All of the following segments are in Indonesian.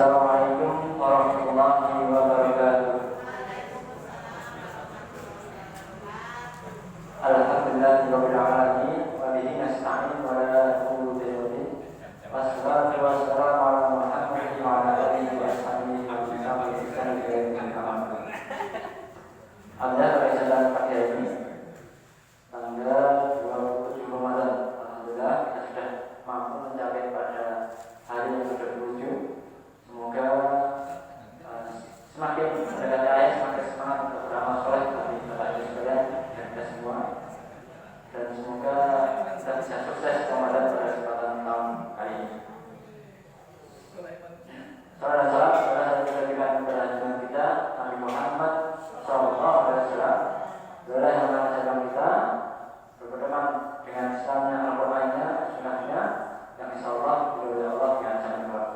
Assalamualaikum warahmatullahi wabarakatuh. Alhamdulillahirabbil alamin wa bihi nasta'in wa la quwwata illa billah. Wassalatu wassalamu ala Muhammadin wa ala alihi wa sahbihi wa sallam bi ihsan ila yaumil qiyamah. Alhamdulillah pada kesempatan pagi hari ini tanggal 27 Ramadan, alhamdulillah kita sudah mampu mencapai pada hari yang ke-27. Semoga semakin mendekati akhir, semakin semangat untuk beramal soleh bagi Bapak Ibu sekalian dan kita semua. Dan semoga kita bisa sukses Ramadan pada kesempatan tahun kali ini. Salam dan salam kepada satu kebajikan kepada junjungan kita Nabi Muhammad SAW. Beliau yang mengajarkan kita berpedoman dengan Islamnya, Al-Qur'annya, Sunnahnya, yang insyaallah beliau Allah yang akan membawa.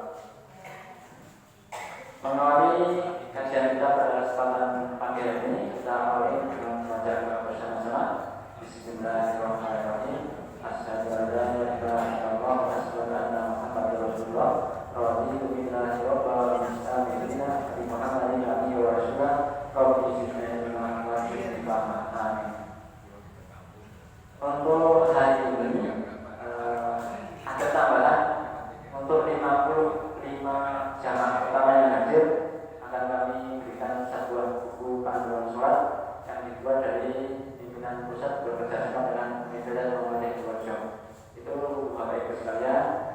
Mengawali kajian kita pada kesempatan pagi hari ini, kita awali dengan membaca doa bersama-sama. Bismillahirrahmanirrahim. Asyhadu an la ilaha illallah wa asyhadu anna Muhammadar Rasulullah. Raditu billahi rabban wa mustamina bi Muhammadin nabiyyi wa rasulullah. Rabbi zidni ilman wa zidni fahman. Amin. Untuk hari ini ada tambahan untuk 55 jamaah pertama yang hadir akan kami berikan satu buah buku panduan sholat yang dibuat dari pimpinan pusat bekerjasama dengan Media Muhammadiyah Purworejo. Itu Bapak Ibu sekalian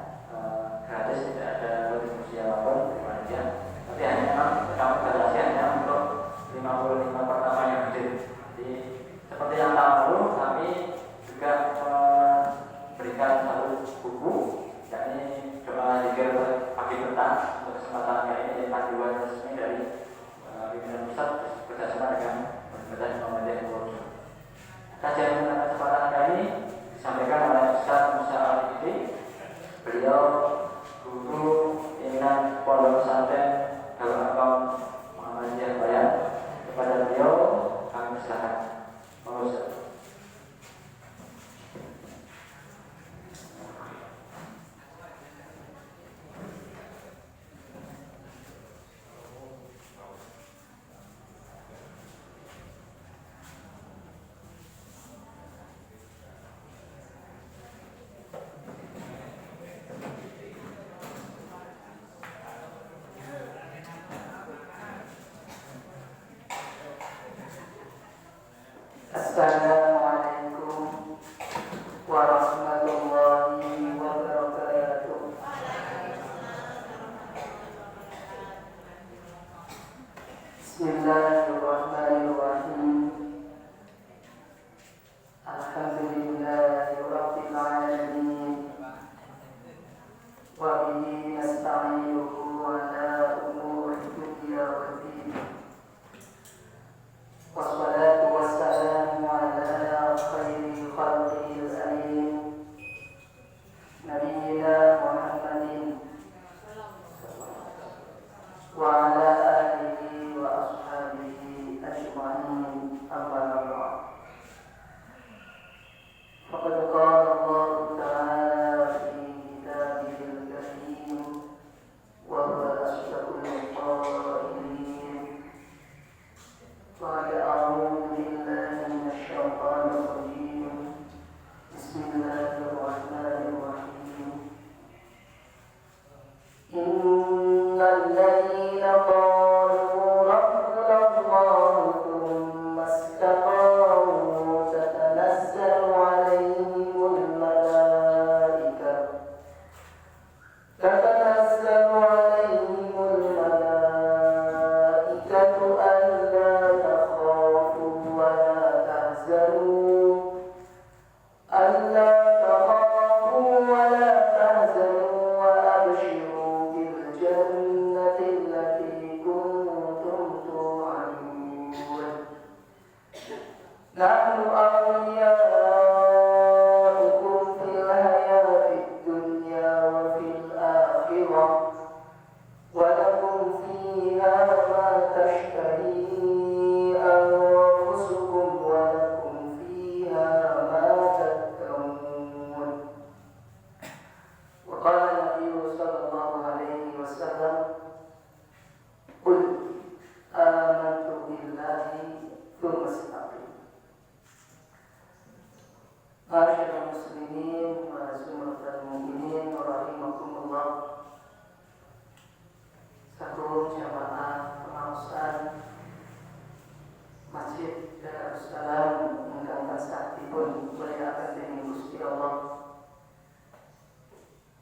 gratis, tidak ada kontribusi apapun dari panitia. Tapi hanya memang kami batasi hanya untuk 55 pertama yang hadir. Jadi seperti yang tahun lalu kami juga memberikan satu buku, yakni doa zikir pagi petang untuk kesempatan kali ini, panduan resmi dari pimpinan pusat bekerjasama dengan Media Muhammadiyah Purworejo. Kajian pada kesempatan kali ini disampaikan oleh Ustaz Musa Al-Fidi. Beliau guru pimpinan Pondok Pesantren Darul Arqam Muhammadiyah Bayan. Kepada beliau kami silakan. Mohon. Assalamualaikum warahmatullahi wabarakatuh. Bismillahirrahmanirrahim. Alhamdulillahirabbil alamin. Wa bihi nasta'inuhu ala umuri dunya waddin. Wassalatu wassalamu ala khairi khalqil amin, nabiyyina Muhammadin wa ala alihi wa ashabihi ajma'in, amma ba'd. Faqad qala Allah ta'ala fi kitabihil karim wa huwa asdaqul qailin. قال أعوذ بالله من الشيطان الرجيم. بسم الله الرحمن الرحيم. إن الذين قالوا ربنا الله ثم استقاموا تتنزل عليهم muslimin wa jumlatal mu'minin rahimakumullah. Sakum jamaah pengawasan Masjid Darussalam ingkang tansah dipun mulyakaken dening Gusti Allah.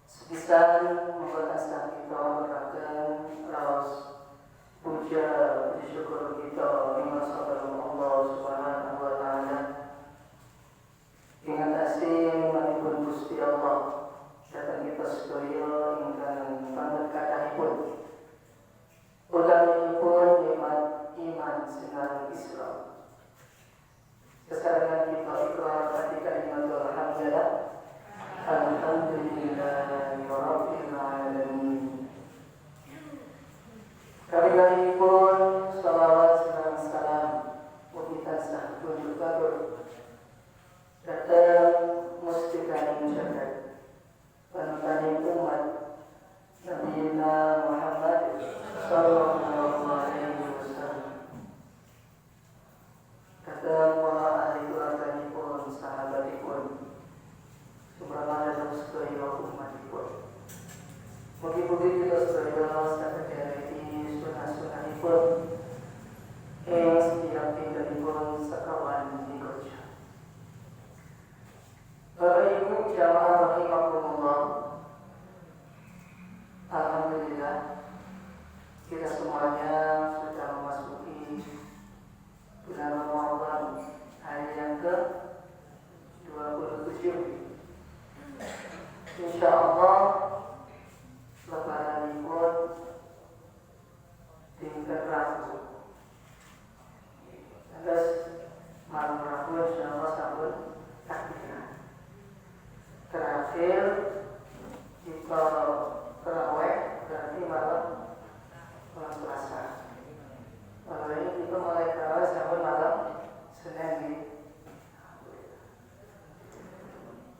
Sepisan muga tansah kita aturaken raos puja syukur kita ing sabarang Allah Subhanahu wa taala. Ingatasi manipun Gusti Allah datang kita sedaya ingkang panget kathahipun utamipun nikmat iman sinar Islam. Sekarang kita ikrar hati kalimat alhamdulillah alhamdulillahi rabbil alamin. Kali pun salawat serta salam mugi tansah berkabar datang mustiqaning jagat panutan umat Nabi Muhammad sallallahu alaihi wasallam. Datang para ahli keluarganipun, sahabatipun, subhanallah dan sedaya umatipun. Mugi-mugi kita sedaya sakejane sunah-sunahipun ing setiap tinggalipun sekawan dikoja. Bapak Ibu jamaah rahimakumullah, alhamdulillah kita semuanya sudah memasuki bulan Ramadan, hari yang ke-27. Insyaallah lebaran pun tingkat Rabu. Terus malam Rabu insyaallah sampun takbiran. Terakhir kita terawih berarti malam Selasa. Malam ini kita mulai terawih sampai malam Senin.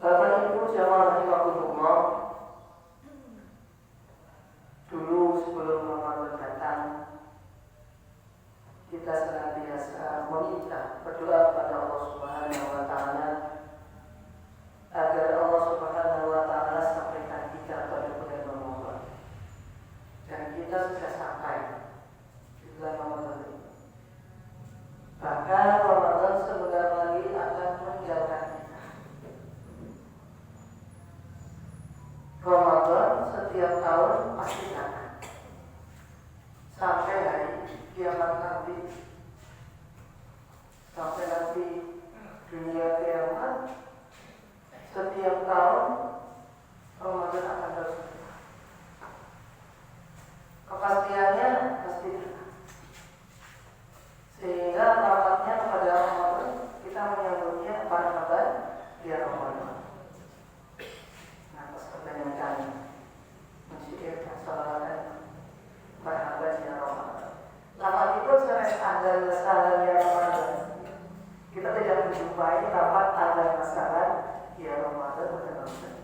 Bapak Ibu jamaah rahimakumullah, dulu sebelum Ramadan datang kita senantiasa meminta berdoa kepada Allah Subhanahu wa taala agar Allah Subhanahu wa taala sampaikan kita pada bulan Ramadan. Dan kita sudah sampai di bulan Ramadan ini. Bahkan Ramadan sebentar lagi akan meninggalkan kita. Ramadan setiap tahun pasti datang sampai hari kiamat nanti, sampai nanti dunia kiamat. Setiap tahun Ramadan akan terus. Kepastiannya pasti datang. Sehingga tamatnya pada Ramadan kita menyambutnya marhaban ya Ramadan. Nah, pertanyaan kami mensyukirkan salawatan marhaban ya Ramadan. Lama itu sampai tanggal masalah ya Ramadan. Kita tidak menjumpai rapat tanggal masalah ya Ramadan pada Ramadan.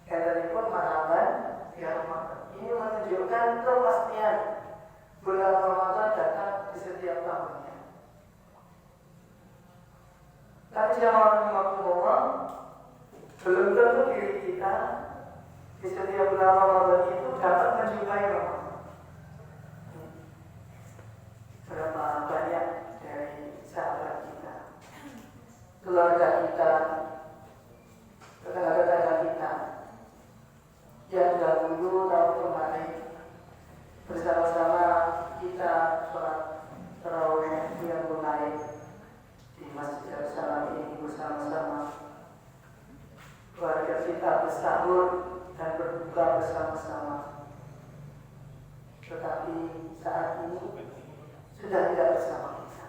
Dari pun marhaban ya Ramadan. Ini menunjukkan kepastian bulan Ramadan datang di setiap tahunnya. Tapi jamaah rahimakumullah, belum tentu diri kita di setiap bulan Ramadan itu dapat menjumpai Ramadan. Berapa banyak dari sahabat kita, keluarga kita, tetangga-tetangga kita yang dahulu tahun kemarin bersama-sama kita sholat tarawih yang mulai di Masjid Darussalam ini bersama-sama. Keluarga kita bersahur dan berbuka bersama-sama. Tetapi saat ini sudah tidak bersama kita.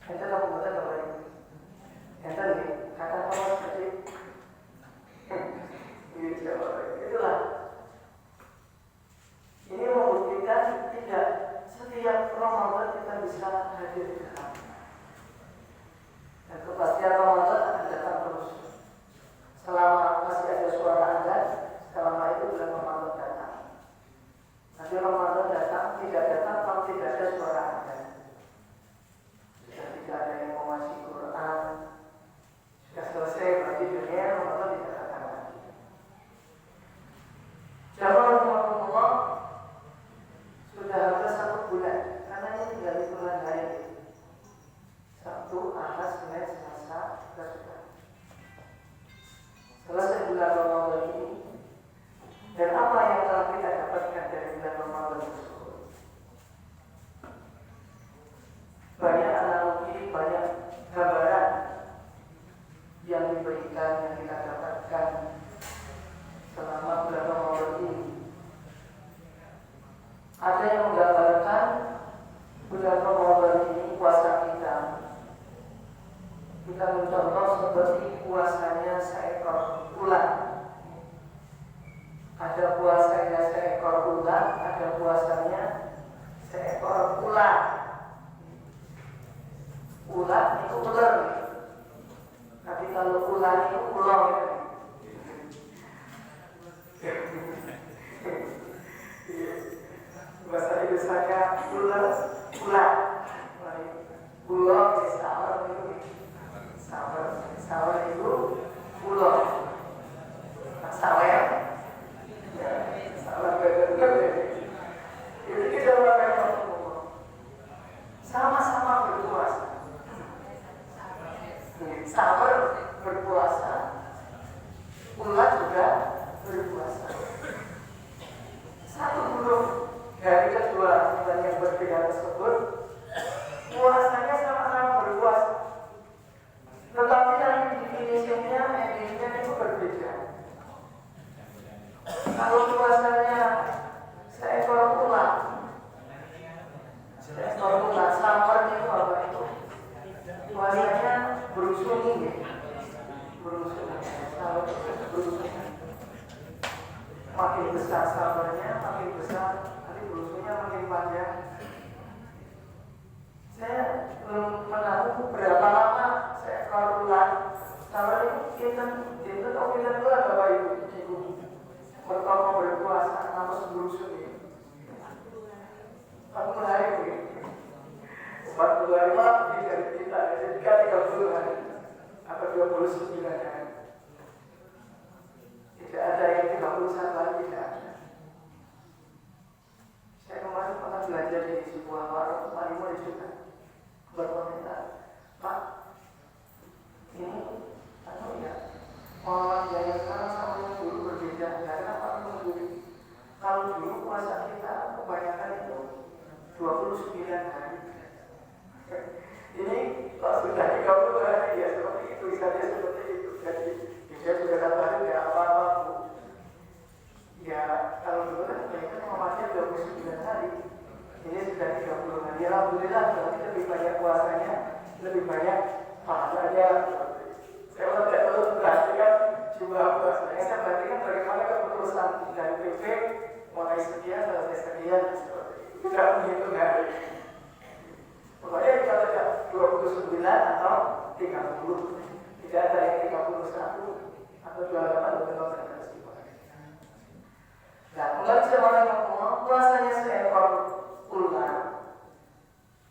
Kita tak membuat apa lagi. Kita nih kata Allah seperti itulah. Ini membuktikan tidak setiap Ramadan kita bisa hadir di dalam. Dan kepastian Ramadan akan datang terus. Selama masih ada suara azan, selama itu bulan Ramadan datang. Nanti Ramadan datang, tidak datang kalau tidak ada suara azan. Sudah tidak ada yang mewajibkan seperti puasanya seekor ular. Ada puasanya seekor ular, ada puasanya seekor ular. Ular itu ular, tapi kalau ular itu ular. Bahasa Indonesia ular, ular. Ular sawar itu, sawar itu ular. Sawer. Sama-sama berpuasa. Sabar berpuasa, ular juga berpuasa. Satu huruf dari kedua bulan yang berbeda tersebut, puasanya sama-sama berpuasa. Tetapi yang definisinya, endingnya itu berbeda. Kalau puasanya seekor ular, sabar itu apa itu? Puasanya berusung ini, berusung. Makin besar sabarnya, makin besar, nanti berusungnya makin panjang. Saya belum menahu berapa lama seekor ular sabar itu kita tahu kita ular bapak ibu. Pertama berpuasa, namun berusung ini 40 hari begitu. 40 hari lebih dari kita, jadi 30 hari atau 29 hari. Tidak ada yang 31 hari, tidak ada. Saya kemarin pernah belajar di sebuah warung Palimo di Sudan, berkomentar, Pak, ini orang yang sekarang sama yang dulu berbeda. Kenapa menunggu? Kalau dulu puasa kita kebanyakan itu 29 hari. Ini kalau sudah 30 hari ya seperti itu, misalnya seperti itu. Jadi dia sudah katakan ya apa-apa Bu. Ya kalau dulu kan mereka memahami 29 hari. Ini sudah 30 hari. Alhamdulillah berarti lebih banyak puasanya, lebih banyak pahalanya. Saya tidak perlu memperhatikan jumlah puasanya. Saya perhatikan bagaimana keputusan dari PP mulai sekian sampai sekian seperti itu. Tidak menghitung hari. Pokoknya kita tidak 29 atau 30. Tidak ada yang 31 atau 28 atau 29. Nah, kembali kepada Allah, puasanya seekor ular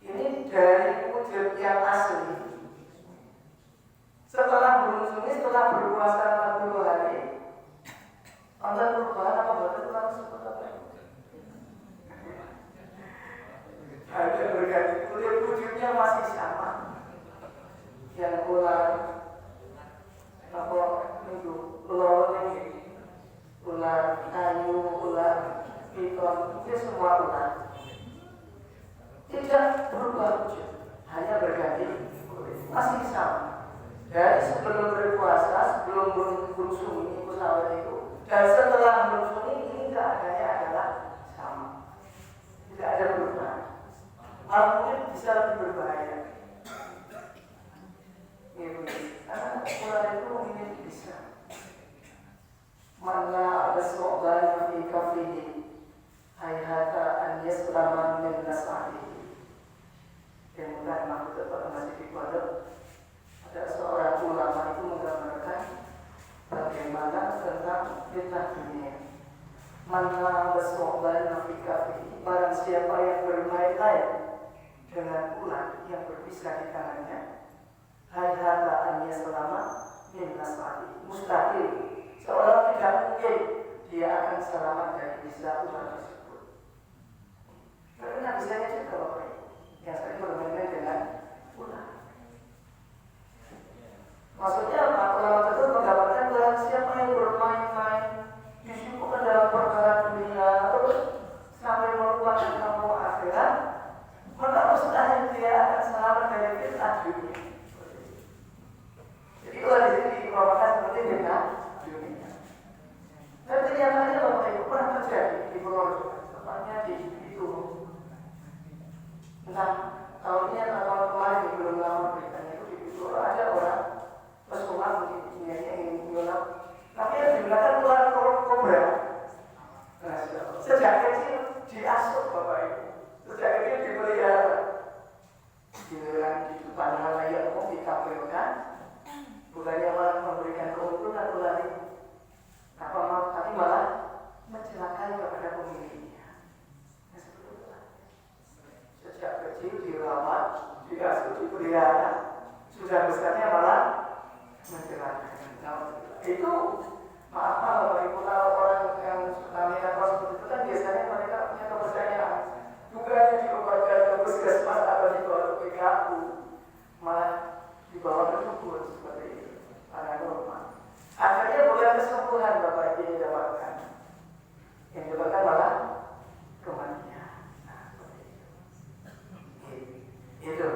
ini dari wujud yang asli. Setelah berusung, setelah berpuasa 40 hari, Allah perubahan apa betul langsung apa? Ada berganti kulit, wujudnya masih sama. Yang ular apa itu ular ini, ular kayu, ular piton, itu semua ular. Tidak berubah wujud, hanya berganti kulit, masih sama. Dari sebelum berpuasa, sebelum berusung ini pesawat itu, dan setelah berusung ini keadaannya adalah sama. Tidak ada perubahan. Mungkin bisa lebih berbahaya. Karena ular itu mungkin bisa. Mana ada soal di kafihi, hayata an yaslama min nas'atihi. Kemudian maksud tetap masih di pondok. Ada seorang ulama itu menggambarkan bagaimana tentang fitnah dunia. Mana bersoal nafika barang siapa yang bermain-main dengan ular yang berpisah di tangannya, hayata an yaslama min nas'atihi. Mustahil, seorang tidak mungkin dia akan selamat dari bisa ular tersebut. Karena bisanya juga Bapak yang sering bermain dengan ular. Maksudnya apa? Ulama tersebut menggambarkan barang siapa yang bermain-main disibukkan dalam perkara dunia terus sampai melupakan kampung akhirat, maka mustahil dia akan selamat dari fitnah dunia. Jadi ular di sini diumpamakan seperti fitnah dunia. Dan kenyataannya Bapak Ibu pernah terjadi di Purworejo, tepatnya di itu. Entah tahun ini atau tahun kemarin belum lama beritanya itu di Purworejo ada orang Itu maaf Bapak Ibu, kalau orang yang namanya seperti itu kan biasanya mereka punya kepercayaan. Bukannya diobatkan ke puskesmas atau dibawa ke PKU, malah dibawa ke dukun seperti itu. Paranormal. Akhirnya bukan kesembuhan Bapak Ibu yang didapatkan. Yang didapatkan malah kematian. Nah, seperti itu. Itu.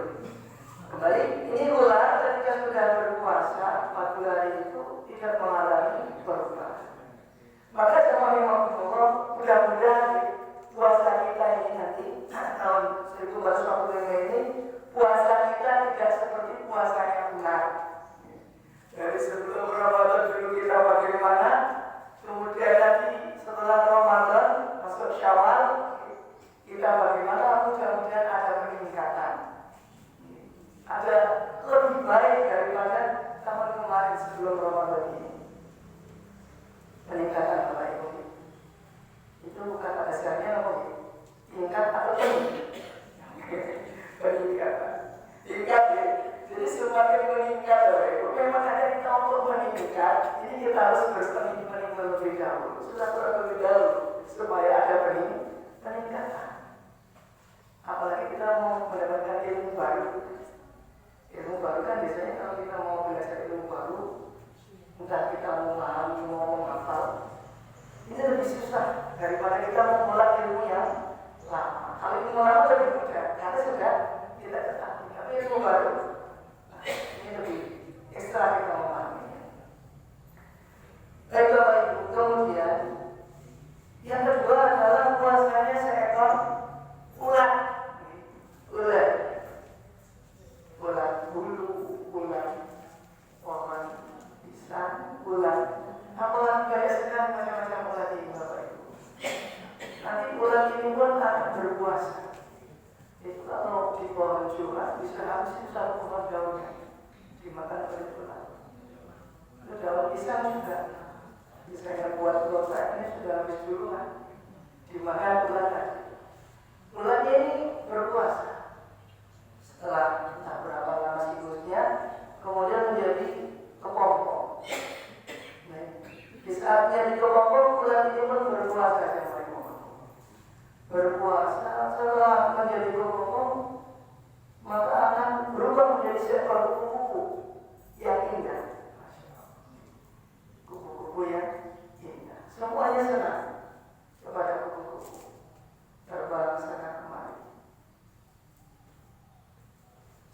Kembali, ini ular ketika sudah berpuasa 40 hari itu tidak mengalami perubahan. Maka jemaah Imam Umroh, mudah-mudahan puasa kita ini nanti tahun 1445 ini puasa kita tidak seperti puasanya ular. Dari sebelum Ramadan dulu kita bagaimana, kemudian nanti setelah Ramadan masuk Syawal kita bagaimana, mudah-mudahan ada peningkatan. Ada lebih baik daripada tahun kemarin sebelum Ramadan ini. Peningkatan Bapak Ibu. Itu bukan pada dasarnya apa? Tingkat atau peningkatan. Tingkat ya. Jadi semakin meningkat Bapak Ibu. Memang ada kita untuk meningkat. Ini kita harus berpeningkatan lebih dahulu. Sudah terlebih dahulu supaya ada peningkatan. Apalagi kita mau mendapatkan ilmu baru. Ilmu baru kan biasanya kalau kita mau belajar ilmu baru, entah kita mau memahami, mau menghafal, ini lebih susah daripada kita mau mengulang ilmu yang lama. Kalau ilmu lama lebih mudah, karena sudah kita ketahui. Tapi ilmu baru, ini lebih ekstra kita memahaminya. Baik Bapak Ibu, kemudian yang kedua adalah puasanya seekor ular. Ular bulu, ular pohon pisang, ular apalagi kayak sekarang macam-macam ular ini Bapak Ibu. Nanti ular ini pun akan berpuasa. Itu kalau di pohon curah bisa habis satu pohon daunnya dimakan oleh ular. Itu daun pisang juga bisa yang buat keluarga ini sudah habis duluan dimakan ular tadi. Ular ini berpuasa. Setelah entah berapa lama siklusnya, kemudian menjadi kepompong. Di saat jadi kepompong, ular ini pun berpuasa berpuasa. Setelah menjadi kepompong, maka akan berubah menjadi seekor kupu-kupu yang indah. Kupu-kupu yang indah. Semuanya senang kepada kupu-kupu. Terbang sana kemari.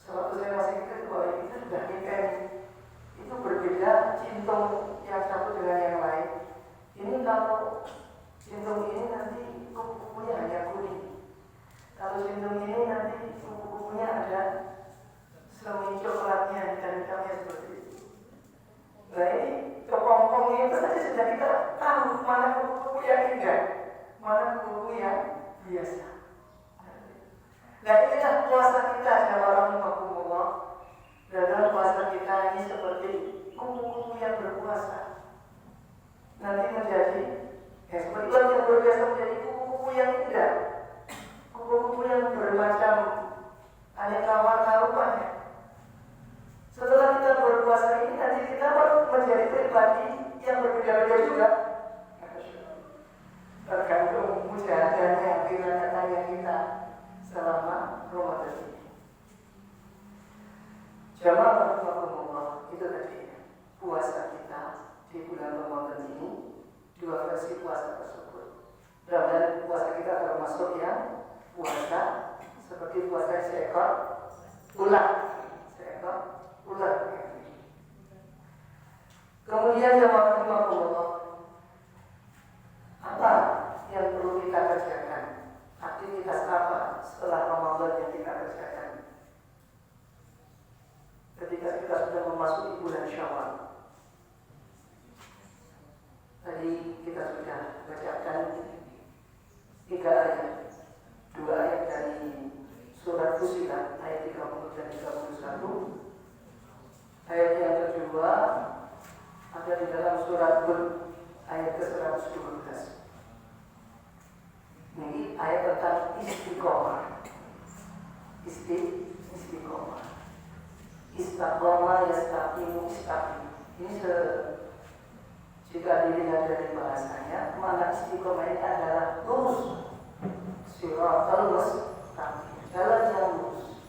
Sewaktu saya masih kecil, bahwa itu sudah nikah. Itu berbeda cintung yang satu dengan yang lain. Ini kalau cintung ini nanti kupu-kupunya hanya kuning. Kalau cintung ini nanti kupu-kupunya ada semi coklatnya, hitam-hitamnya seperti itu. Nah ini kepompong itu tadi sudah kita tahu mana kupu-kupu yang indah, mana kupu-kupu yang biasa. Nah inilah puasa kita jamaah rahimahumullah. Dalam puasa kita ini seperti kupu-kupu yang berpuasa. Nanti menjadi seperti yang berbiasa menjadi kupu-kupu yang indah. Kupu-kupu yang bermacam aneka warna rupanya. Setelah kita berpuasa ini nanti kita menjadi pribadi yang berbeda-beda juga. Tergantung mujahadahnya, kiranya kita selama Ramadan ini. Jamaah rahimahumullah, itu tadi puasa kita di bulan Ramadan ini, dua versi puasa tersebut. Dan puasa kita termasuk yang puasa seperti puasa seekor ular. Kemudian jamaah rahimahumullah, apa yang perlu kita kerjakan? Aktivitas apa setelah Ramadan yang kita kerjakan? Ketika kita sudah memasuki bulan Syawal, tadi kita sudah bacakan 3 ayat, 2 ayat dari surat Fussilat ayat 30 dan 31. Ayat yang kedua ada di dalam surat Hud ayat ke-112. Ini ayat tentang istiqomah. Istiqomah. Istiqomah yastaqimu istaqim. Ini Jika dilihat dari bahasanya, makna istiqomah ini adalah lurus, siratal mustaqim, jalan yang lurus.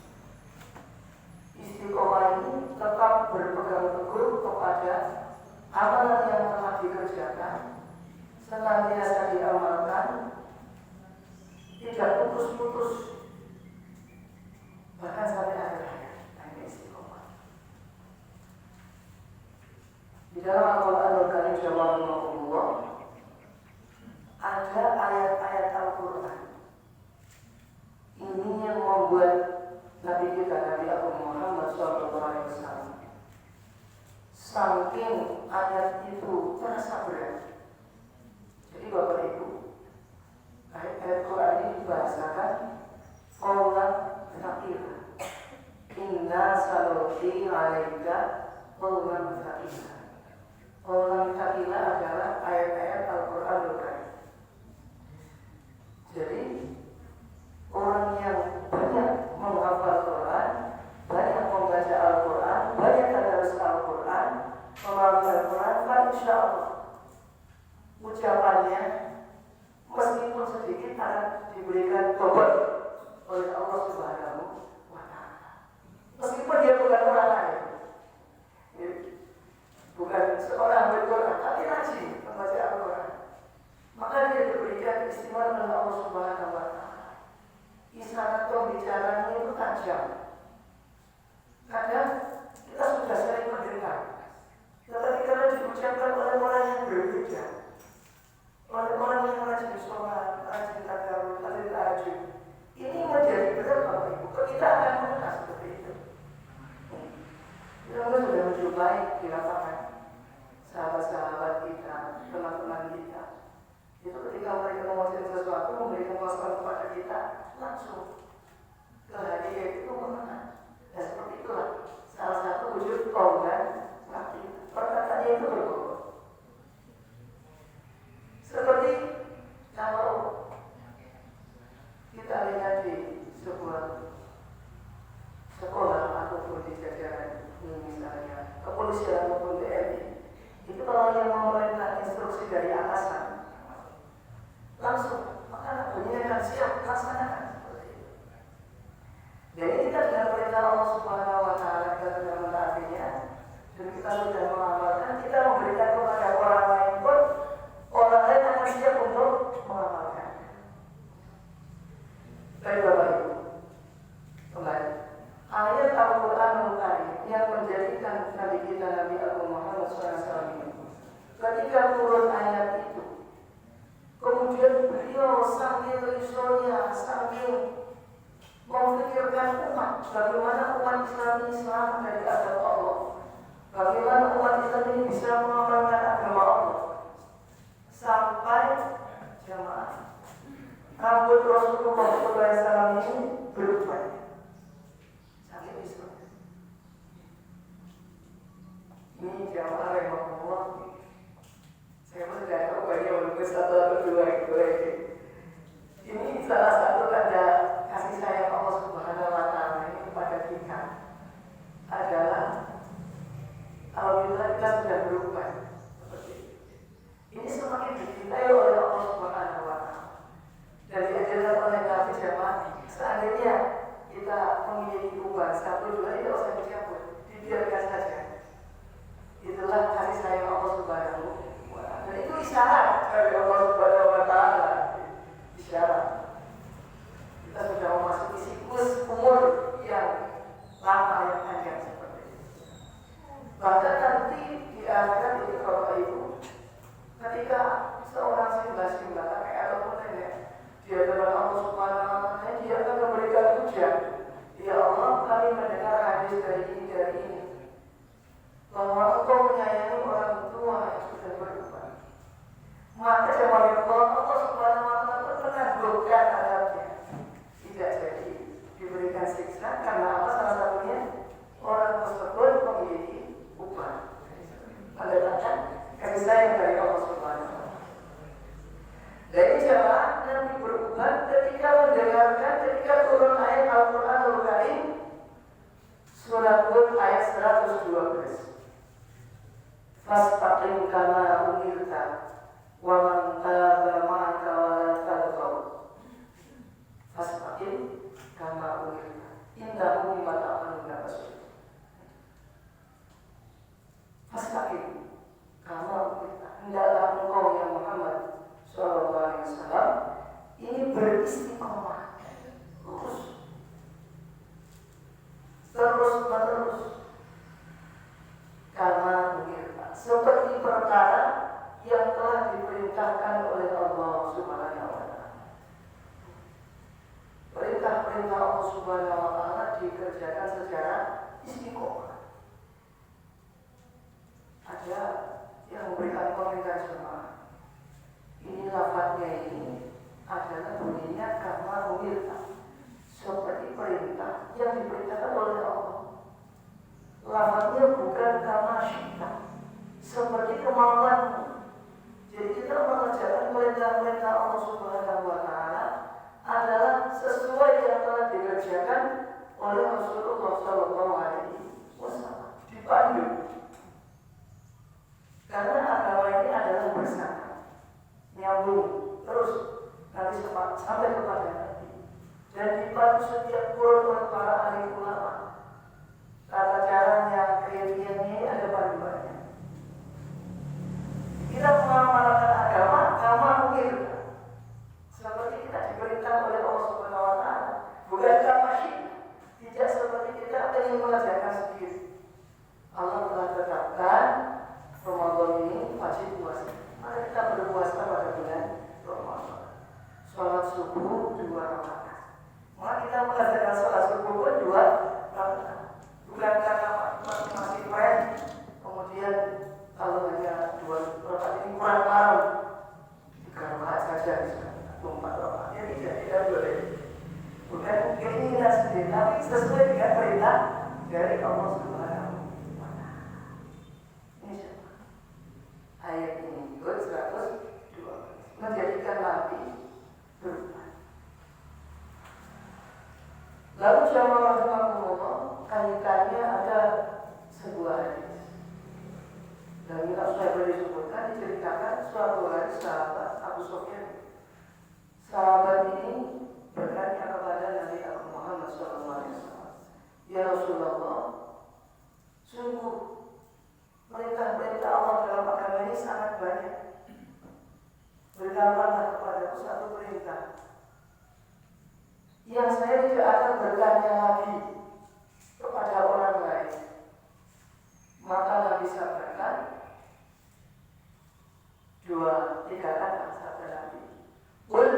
Istiqomah ini tetap berpegang teguh kepada amalan yang telah dikerjakan, senantiasa diamalkan, tidak putus-putus, bahkan sampai akhir hayat. Ini istiqomah. Di dalam Al-Quranul Karim Jawabanullah ada ayat-ayat Al-Quran ini yang membuat Nabi kita Nabi Abu Muhammad SAW saking ayat itu terasa berat. Jadi Bapak Ibu, ayat Quran ini dibahasakan qawlan tsaqila. Inna sanulqi 'alaika qawlan tsaqila. Qawlan tsaqila adalah ayat-ayat Al-Qur'anul Karim. Jadi orang yang banyak menghafal Quran, banyak membaca Al-Quran, banyak tadarus Al-Quran, memahami Al-Quran, insya Allah ucapannya meskipun sedikit akan diberikan tobat oleh Allah Subhanahu wa Ta'ala. Meskipun dia bukan orang lain, bukan seorang berquran, tapi rajin membaca Al-Quran, maka dia diberikan istimewa oleh Allah Subhanahu wa Ta'ala. Isyarat pembicaraan itu tajam. Kadang kita sudah sering mendengar, tetapi karena diucapkan oleh orang yang berbeda, oleh orang yang rajin sholat, rajin tadarus, rajin tahajud, ini menjadi berat Bapak Ibu. Kita akan mengenal seperti itu. Kita sudah menjumpai di lapangan sahabat-sahabat kita, teman-teman kita. Itu ketika mereka mengucapkan sesuatu, memberikan masukan kepada kita, langsung kehadiran itu mengenal. Dan seperti itulah salah satu wujud qawlan tsaqila. Perkataannya itu berbobot. Seperti kalau kita lihat di sebuah sekolah ataupun di jajaran misalnya kepolisian maupun TNI, itu kalau yang memerintah instruksi dari atasan langsung maka bunyinya akan siap laksanakan seperti itu. Jadi kita dengan perintah Allah Subhanahu wa Ta'ala kita sudah mentaatinya dan kita sudah mengamalkan, kita memberikan kepada orang lain pun orang lain akan siap untuk mengamalkan. Baik Bapak Ibu, kembali ayat Al-Quranul Karim yang menjadikan Nabi kita Nabi Abu Muhammad SAW ini ketika turun ayat itu, kemudian beliau saking risonya, saking memfikirkan umat, bagaimana umat Islam ini selamat dari azab Allah, bagaimana umat Islam ini bisa mengamalkan agama Allah, sampai jamaah rambut Rasulullah SAW ini berubah. Saking Islam ini jamaah rahimahullah. Saya pun tidak tahu bagi yang satu atau dua itu lagi. Ini salah satu tanda kasih sayang Allah Subhanahu wa Ta'ala ini kepada kita adalah alhamdulillah kita sudah berubah seperti ini. Ini semakin dicintai oleh Allah Subhanahu wa Ta'ala dan diajarkan oleh Nabi jamaah. Seandainya kita memiliki uban satu dua itu usah dicabut, dibiarkan saja. Itulah kasih sayang Allah Subhanahu wa Ta'ala. Dan itu isyarat dari Allah Subhanahu wa Ta'ala. Isyarat kita sudah memasuki siklus umur yang lama, yang panjang seperti itu. Bahkan nanti di akhirat itu Bapak Ibu, ketika seorang simba kakek ataupun nenek di hadapan Allah Subhanahu wa Ta'ala, dia akan memberikan hujah, ya Allah, kami mendengar hadis dari ini bahwa Engkau menyayangi orang tua yang sudah berubah. Maka jemaah Allah Subhanahu wa Ta'ala menangguhkan adabnya, tidak jadi diberikan siksa karena apa? Salah satunya orang tersebut memiliki ubah. Mendatangkan kasih sayang dari Allah Subhanahu wa Ta'ala. Dari jemaah Nabi berubah ketika mendengarkan, ketika turun ayat Al-Quranul Karim surat Hud ayat 112. Fastaqim kama umirta wa man taba ma'aka wa la tadghaw fastaqim kama umirta innahu bima ta'maluna basir. Fastaqim kama umirta, hendaklah engkau ya Muhammad sallallahu alaihi wasallam ini beristiqomah terus menerus karena umirta, seperti perkara yang telah diperintahkan oleh Allah Subhanahu wa taala. Perintah-perintah Allah Subhanahu wa taala dikerjakan secara istiqomah. Ada yang memberikan komentar sama ini lafadznya ini adalah bunyinya karena umirta, seperti perintah yang diperintahkan oleh Allah. Lafadznya bukan karena syita, seperti kemauanmu. Jadi kita mengerjakan perintah-perintah Allah Subhanahu wa taala adalah sesuai yang telah dikerjakan oleh Rasulullah sallallahu alaihi wasallam. Dipandu. Karena agama ini adalah bersama, nyambung terus nanti sampai kepada Nabi. Dan dipandu setiap kurun oleh para ahli ulama. Tata caranya, keyakinannya ada panduannya. Kita mengamalkan agama umirta, seperti kita diperintah oleh Allah Subhanahu wa taala, bukan karena syirk, tidak seperti kita ingin mengerjakan sendiri. Allah telah tetapkan Ramadan ini wajib puasa. Maka kita berpuasa pada bulan Ramadan. Sholat subuh 2 rakaat. Maka kita mengerjakan sholat subuh pun 2 rakaat. Bukan karena masih keren, kemudian kalau hanya 2 rakaat ini kurang malam, 3 rakaat saja bisa, 4 rakaat. Ya tidak boleh. Bukan keinginan sendiri, tapi sesuai dengan perintah dari Allah Subhanahu wa taala. Ini siapa? Ayat ini ayat 102 menjadikan Nabi berubah. Lalu jamaah rahimahullah, kaitannya ada sebuah hadis. Dan kita sudah disebutkan, diceritakan suatu hari sahabat Abu Sufyan. Sahabat ini bertanya kepada Nabi Muhammad SAW, ya Rasulullah, sungguh perintah-perintah Allah dalam agama ini sangat banyak. Berikanlah kepadaku satu perintah yang saya tidak akan bertanya lagi kepada orang lain. Maka Nabi sampaikan 2-3 kata sabda Nabi. Qul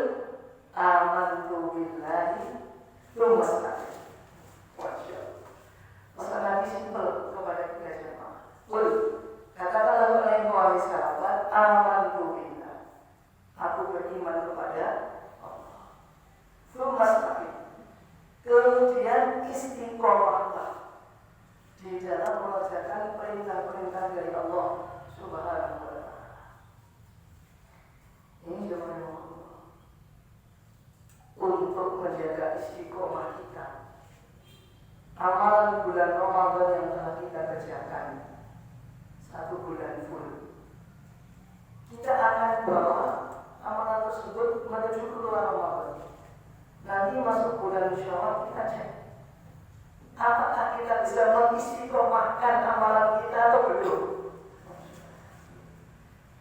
amantu billahi tsumma istaqim. Maka Nabi simpel kepada kita jemaah. Qul, katakanlah oleh wahai sahabat, amantu billah, aku beriman kepada Allah. Tsumma istaqim. Kemudian istiqomahlah di dalam mengerjakan perintah-perintah dari Allah Subhanahu wa taala. Ini jawaban Allah untuk menjaga istiqomah kita. Amalan bulan Ramadan yang telah kita kerjakan 1 bulan full, kita akan bawa amalan tersebut menuju keluar Ramadan. Nanti masuk bulan Syawal kita cek apakah kita bisa mengistiqomahkan amalan kita atau belum.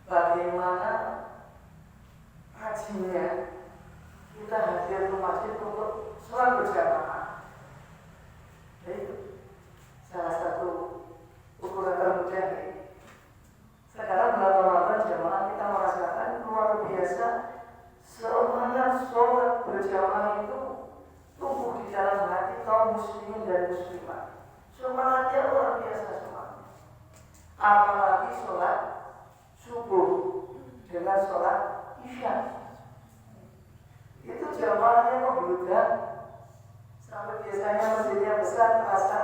Bagaimana rajinnya kita hadir ke masjid untuk sholat berjamaah. Jadi salah satu ukuran termudah. Sekarang bulan Ramadan jamaah kita merasakan luar biasa semangat sholat berjamaah itu tumbuh di dalam hati kaum muslimin dan muslimat. Semangatnya luar biasa semangat. Apalagi sholat subuh dengan sholat isya, itu jamaahnya membludak sampai biasanya masjidnya besar terasa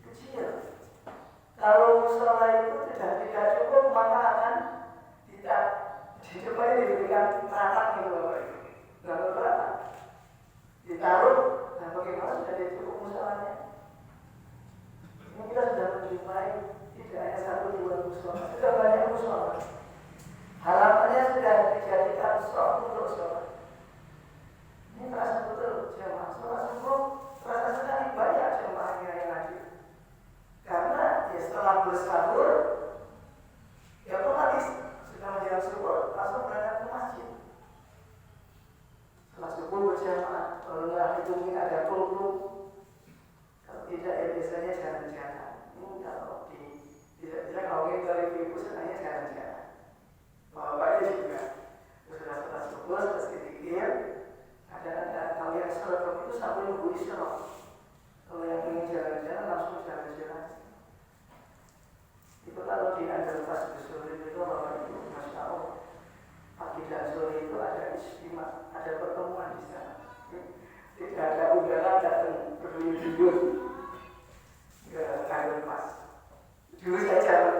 kecil. Kalau musola itu tidak cukup, maka akan tidak di depannya diberikan perangkat gitu, nggak berperangkat ditaruh. Nah bagaimana sudah cukup musolanya? Ini kita sudah menjumpai tidak hanya 1-2 musola, sudah banyak musola. ribut kagak pas. Dulu saya jalan,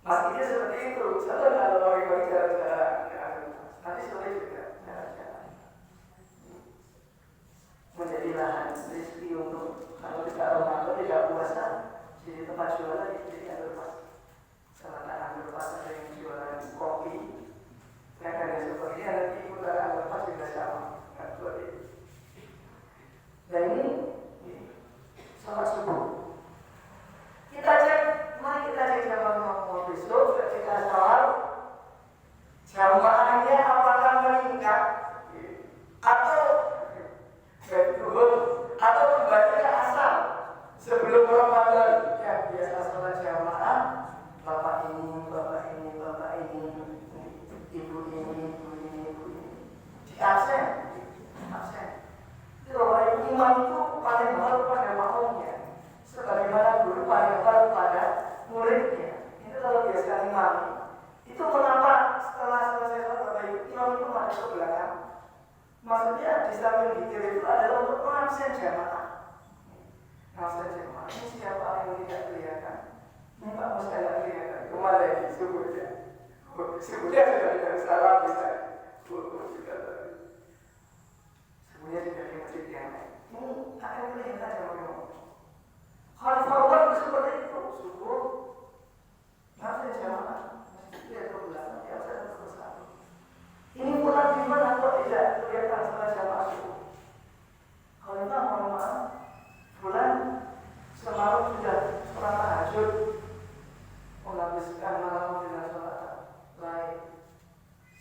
Mas ini seperti itu. Saya kalau orang jalan-jalan, nanti sore juga jalan-jalan. Menjadi lahan rezeki untuk kalau tidak Ramadan tidak puasa, jadi tempat jualan jadi anggur pas. Sama anggur pas ada yang jualan kopi, yang ada seperti nanti kita anggur pas juga sama. Dan ini sholat subuh. Kita cek, mari kita cek jamaah besok, kita sholat jamaahnya apakah meningkat atau betul atau kembali ke asal sebelum Ramadan. Ya biasa sholat jamaah, bapak ini, ibu ini, di absen. Kalau imam itu paling baru pada makmumnya, sebagaimana guru paling baru pada muridnya. Itu kalau biasa imam. Itu mengapa setelah selesai sholat imam itu masuk ke belakang? Maksudnya di samping dikir itu adalah untuk mengabsen jamaah. Absen jamaah ini siapa yang tidak kelihatan? Ini Pak Mus tidak kelihatan. Kemarin subuhnya sudah tidak salah bisa. Semuanya tidak di masjid yang lain. Ini akan kelihatan jamaah. Kalau forward seperti itu, subuh, absen jamaah, masjid ke belakang, ya saya selesai. Ini bulan di mana atau tidak kelihatan setelah jamaah subuh. Kalau kita mohon maaf, bulan semalam sudah sholat tahajud, menghabiskan malam dengan sholat lain,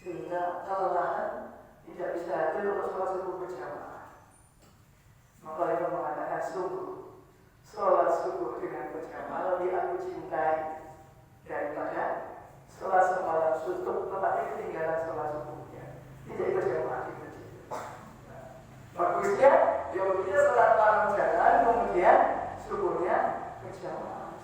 sehingga kelelahan tidak bisa hadir untuk sholat subuh berjamaah. Maka itu mengatakan sungguh sholat subuh dengan berjamaah lebih aku cintai daripada sholat semalam suntuk tetapi ketinggalan sholat subuhnya. Tidak berjamaah di masjid. Bagusnya, dia sholat malam jalan, kemudian subuhnya berjamaah.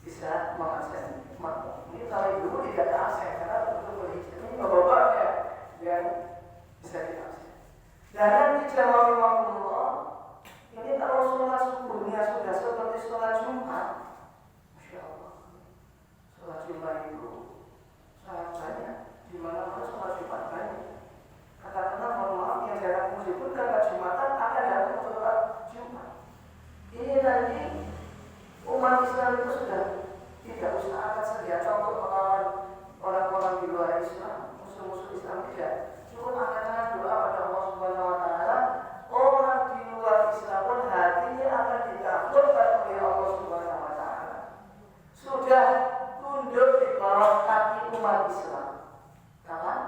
Bisa mengabsen makmum. Ini kalau dulu tidak ada absen karena untuk berhijab ini bapak-bapaknya yang bisa diabsen. Dan nanti jamaah Allah ini kalau sholat subuhnya sudah seperti sholat Jumat, Masya Allah, sholat Jumat itu sangat banyak. Di mana sholat Jumat banyak. Katakanlah mohon maaf yang jarang meskipun karena Jumatan akan datang sholat Jumat. Ini nanti umat Islam itu sudah tidak usah akan senjata untuk melawan orang-orang di luar Islam, musuh-musuh Islam tidak. Cukup angkat doa pada Allah Subhanahu Wa Taala. Orang di luar Islam pun hatinya akan ditaklukkan oleh Allah Subhanahu Wa Taala. Sudah tunduk di bawah kaki umat Islam. Kapan?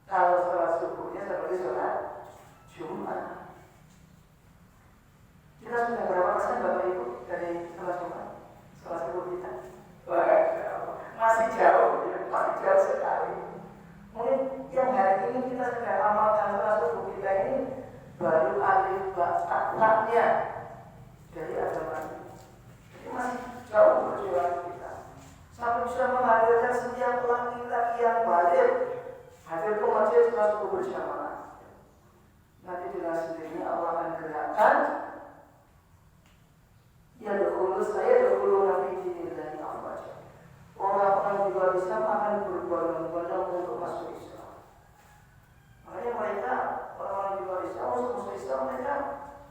Kalau sholat subuhnya seperti sholat Jumat. Kita sudah berapa persen Bapak Ibu dari sholat Jumat? Sholat subuh kita? Masih jauh, ya, masih jauh sekali. Mungkin yang hari ini kita sedang amalkan sholat subuh kita ini baru alif ba-ta-nya dari agama ini. Jadi masih jauh perjuangan kita. Sampai bisa menghadirkan setiap laki-laki yang balik hadir ke masjid sholat subuh berjamaah. Nanti dengan sendirinya Allah akan gerakkan ya dahulu nabi dinilai Allah. Orang-orang di luar Islam akan berbondong-bondong untuk masuk Islam. Makanya mereka orang-orang di luar Islam, musuh Islam mereka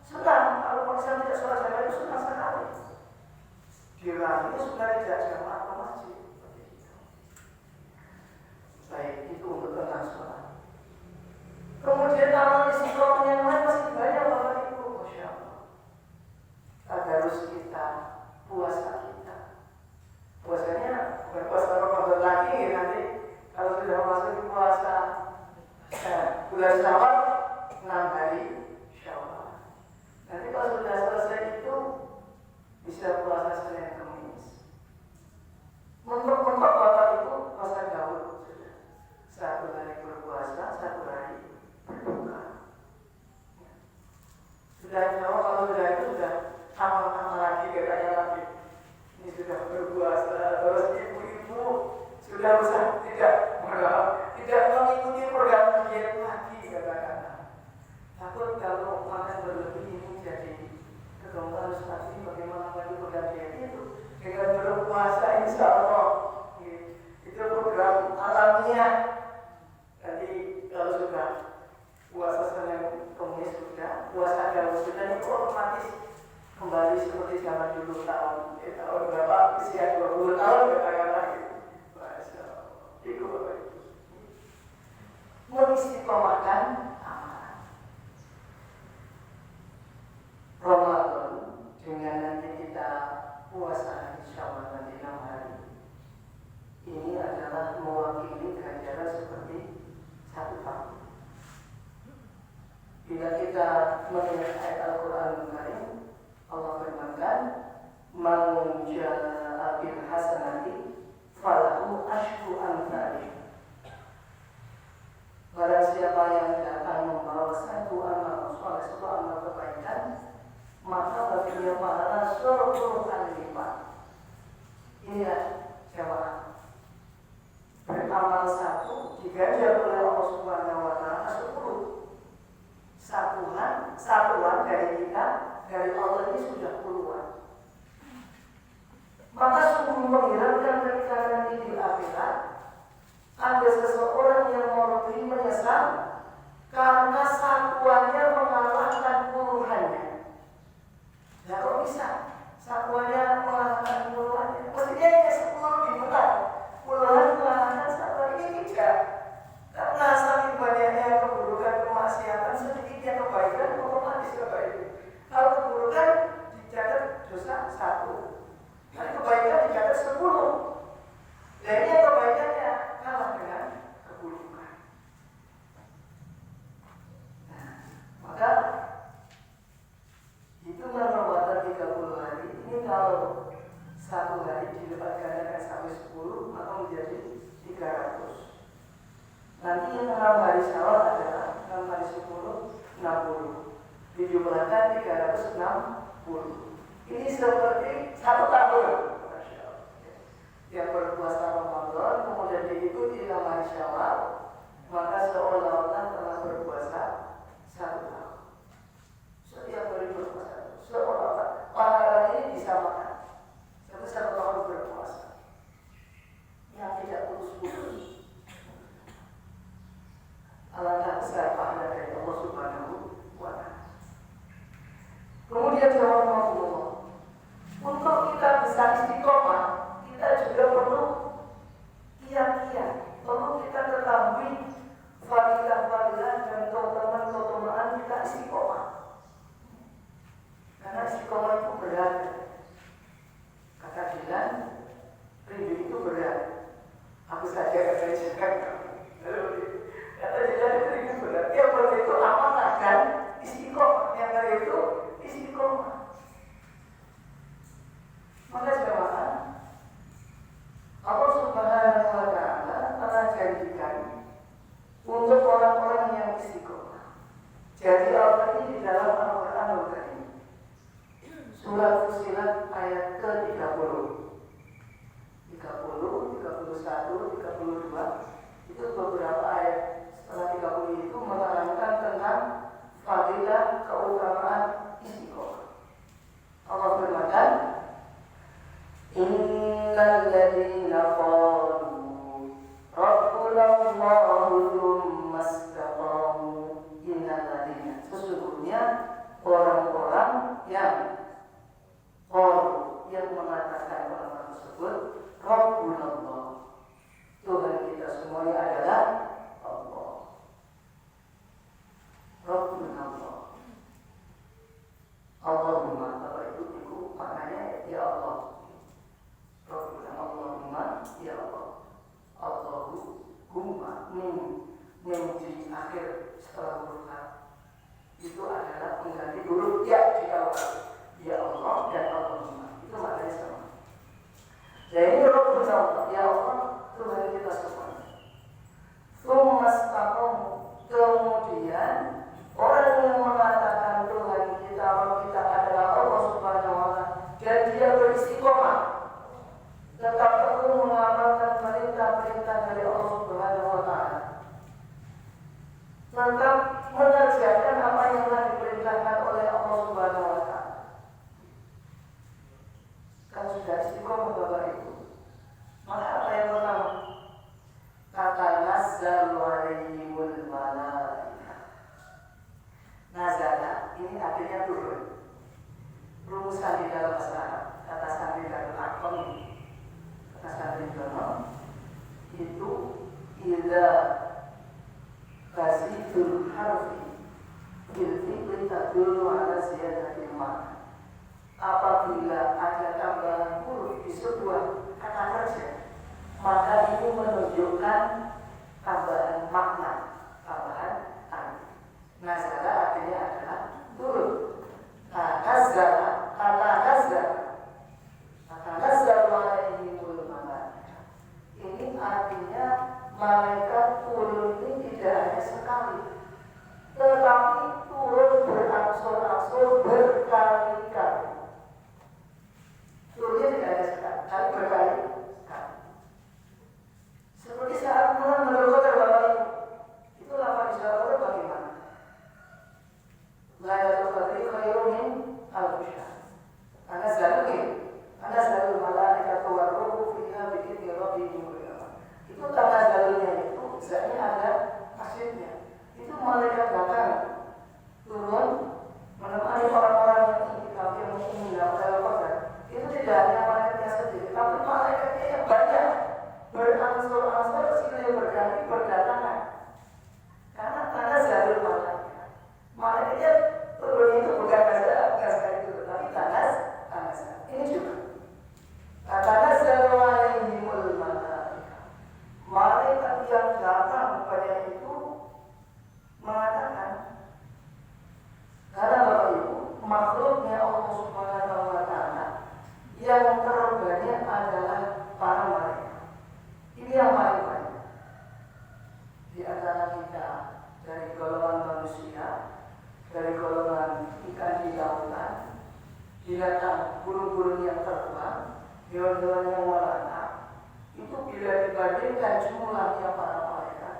senang kalau Islam tidak sholat jamaah itu senang sekali. Dirani sudah tidak jamaah ke masjid. Baik itu untuk tentang sholat. Kemudian amal istiqomah yang lain masih banyak Bapak Ibu, Masya Allah. Tadarus kita, puasa kita. Puasanya bukan puasa Ramadan lagi nanti kalau sudah masuk puasa bulan Syawal 6 hari Syawal. Nanti kalau sudah selesai itu bisa puasa Senin Kamis. Mentok-mentok Bapak Ibu puasa Daud sudah 1 hari berpuasa, 1 hari berbuka. Sudah insya Allah kalau sudah itu sudah amal-amal lagi katanya lagi insya Allah itu program alamiah. Jadi kalau sudah puasa Senin Kemis sudah, puasa Daud sudah, itu otomatis kembali seperti zaman dulu tahun berapa usia 20 tahun kayak lagi. Masya Allah. Itu apa itu? Mengistiqomahkan amalan. Ramadan dengan nanti kita puasa hari Syawal nanti 6 hari. Ini adalah mewakili ganjaran seperti 1 tahun. Bila kita melihat ayat Al-Quran Karim, Allah firmankan, "Man jaa'a bil hasanati falahu asyru amsalih." Barang siapa yang datang membawa satu amal soleh, satu amal kebaikan, maka baginya pahala 10 kali lipat. Inilah jamaah. Beramal satu diganjar oleh Allah Subhanahu wa taala 10. Satuan dari kita, dari Allah ini sudah puluhan. Maka sungguh menghilangkan ketika nanti di akhirat ada seseorang yang mau menyesal karena satuannya mengalahkan puluhannya. Nah kok bisa? Satuannya mengalahkan puluhannya. Mestinya yang 10 dimenang, puluhan mengalahkan satuan ini tidak. Karena saking banyaknya keburukan kemaksiatan, sedikitnya kebaikan, otomatis kebaikan. Kalau keburukan dicatat dosa 1, kalau kebaikan dicatat 10. Dan ini kebaikannya kalah dengan keburukan. Nah, maka hitungan Ramadan 30 hari ini kalau 1 hari dilipat gandakan sampai 10, maka menjadi 300. Nanti yang 6 hari Syawal adalah 6 hari 10, 60. Dijumlahkan 360. Ini seperti 1 tahun. Masya Allah. Yang berpuasa Ramadan kemudian diikuti 6 hari Syawal, maka seolah-olah telah berpuasa 1 tahun. Setiap hari berpuasa, seolah-olah pahala ini disamakan. Seperti 1 tahun berpuasa yang tidak putus-putus. Alangkah besar pahala dari Allah Subhanahu wa taala. Kemudian Allah, untuk kita bisa istiqomah, kita juga perlu kiat-kiat, perlu kita ketahui fadilah-fadilah dan keutamaan-keutamaan kita istiqomah. Karena istiqomah itu berat. Kata Dilan, rindu itu berat. Aku saja kata kata Dilan itu berat. Yang berat itu amanah dan istiqomah. Yang berat itu istiqomah. Maka jemaah, Allah Subhanahu wa taala telah janjikan untuk orang-orang yang istiqomah. Jadi Allah ini di dalam Al-Qur'anul Karim. Surat Fussilat ayat ke-30. 30, 31, 32 itu beberapa ayat setelah 30 itu menerangkan tentang fadilah keutamaan istiqomah. Allah berkata, "Innal ladzina qalu rabbuna Allahu tsumma istaqamu." Innal ladzina, sesungguhnya orang-orang yang mengatakan orang tersebut Rabbuna Allah, Tuhan kita semuanya adalah Allah. Rabbuna Allah. Allahumma, kalau itu maknanya ya Allah. Rabbuna Allahumma ya Allah. Allahumma mim di akhir setelah huruf itu adalah mengganti huruf ya di awal. Ya Allah dan Allahumma, itu maknanya sama. Jadi Rabbuna Allah, ya Allah, Tuhan kita semua. Tsumma istaqamu, kemudian orang yang mengatakan Tuhan kita adalah Allah Subhanahu sandi dalam bahasa Arab, kata sandi dalam akon, kata sandi jono itu ila kasihul harfi fil fi'li tadullu ala ziyadatil makna. Apabila ada tambahan huruf di sebuah kata kerja, maka ini menunjukkan tambahan makna, tambahan arti. Nazala artinya adalah turun. Kata nazala alaihimul malaikah. Ini artinya malaikat turun ini tidak hanya sekali, tetapi turun berangsur-angsur berkali-kali. Turunnya tidak hanya sekali, tapi berkali-kali. Seperti saat Tuhan menurunkan Bapak Ibu, itu lafaz isyarat bagaimana? Lailatul Qadri khairun min alfi syahr. Anda selalu malaikatu warruhu fiha bi'idzni rabbihim. Itu kata dalilnya itu, misalnya ada maksudnya. Itu malaikat datang turun menemani orang-orang yang itikaf yang ingin dalam qadar. Itu tidak hanya malaikatnya sendiri, tapi malaikatnya yang banyak berangsur-angsur silih berganti berdatangan. Karena zalul malaikat. Malaikatnya turun itu bukan sekali turun, tapi tanas. Ini juga. Kata zalul alaihimul malaikah. Malaikat yang datang kepada itu mengatakan, karena Bapak Ibu, makhluknya Allah Subhanahu wa Ta'ala yang terbanyak adalah para malaikat. Ini yang paling banyak di antara kita, dari golongan manusia, dari golongan ikan di lautan, binatang burung-burung yang terbang, hewan-hewan yang melata. Itu bila dibandingkan jumlahnya para malaikat,